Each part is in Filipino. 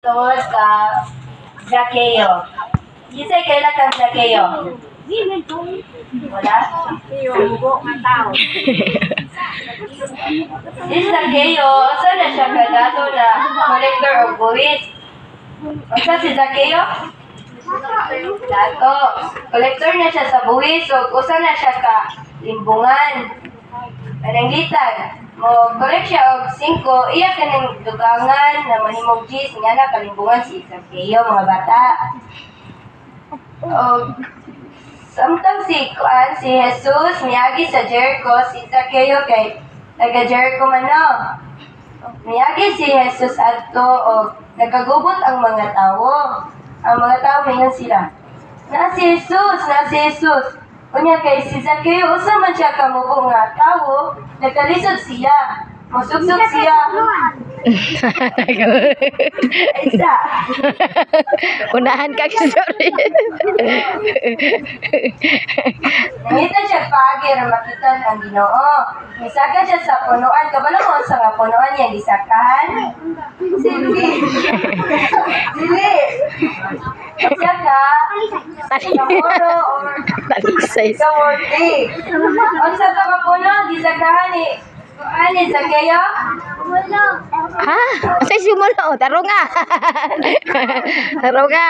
tungod ka Zaccheo. Gisay kailan kang Zaccheo? Wala? Si Zaccheo, saan na siya kadato na collector of buwis? Asa si Zaccheo? Dato. Collector na siya sa buwis, so usa na siya ka limbungan. Pananglitan, mo collect siya og 5, iya kaning dugangan na mahimong G's nga na kalimbungan si Zaccheo, mga bata. Og samtang si Jesus miagi sa Jericho, si Zaccheo kay taga Jericho man no. Miagi si Jesus adto og nagagubot ang mga tawo. Ang mga tawo mingon sila, na si Jesus. Unya kay si Zaccheo usa man siya kamubo nga tawo, nagkalisod siya. Musugsog siya. Isa. Unahan ka, sorry. Nangita siya pagir, makita ang Ginoo. Misaka siya sa punuan. Kabalo mo sa nga punuan niya, gisakahan? Sili. Siya ka, kamoro or kaworti. Ang sa kapuno, gisakahan ni ani Zaccheo? Ha? Sa simulo, taro nga. Taro nga.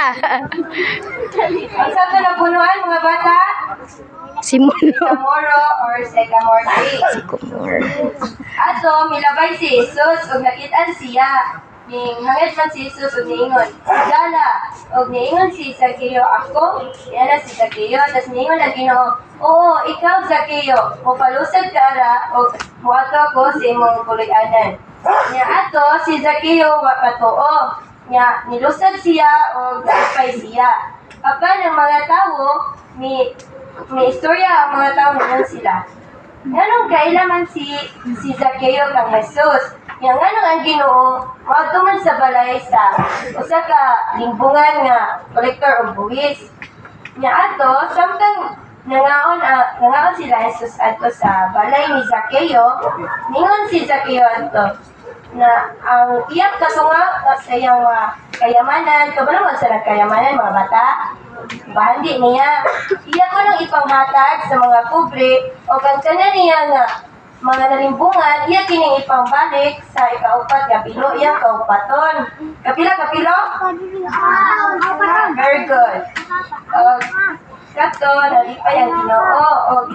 Ang sa punuan, mga bata? Simulo. Sycamore or Sycamore. Sycamore. Ato, milabay si Jesus ug nakitaan siya. Ning hangit man si Jesus ug niingon, "Dala." Ug niingon si Zaccheo, "Ako?" Yan si Zaccheo, tas niingon ang Ginoo, "Oo, ikaw Zaccheo, mopalusad ka ra ug moadto ko sa imong puloy-anan." Nya ato si Zaccheo wa katuo. Nya nilusad siya ug naipay siya. Apan ang mga tawo may istorya ang mga tao naman sila. Nganong kailaman si Zaccheo kang Jesus? Yang nganong ang Ginoo moadto man sa balay sa usa ka limbungan nga collector og buwis. Nya ato samtang nangaon sila Jesus adto sa balay ni Zaccheo, ningon si Zaccheo adto na ang iyang katunga sa iyang kayamanan, kabalo man sa kayamanan mga bata. Bahandi niya. Iya ko nang ipanghatag sa mga pobre o kansana niya nga mga nalimbungan, iya kining ipangbalik sa ikaupat nga pilo, iya kaupaton. Kapila? Very good. Kato, nalipay ang Ginoo.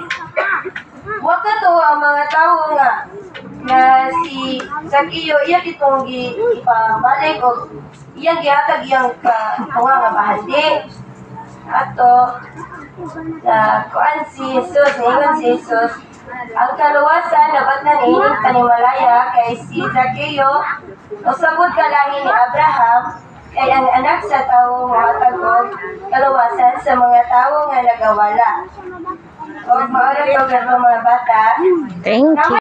Waka to ang mga tao nga si Zaccheo, iya kitong ipambalik o iyang gihatag iyang tunga nga bahandi. Ato, kuan si Jesus, ningon si Jesus, ang kaluwasan dapat na niinit panimalaya kay si Zaccheo, usabot kalahi ni Abraham, kay ang anak sa tao matag og kaluwasan sa mga tao nga nagawala. O maoras og mga bata. Thank you.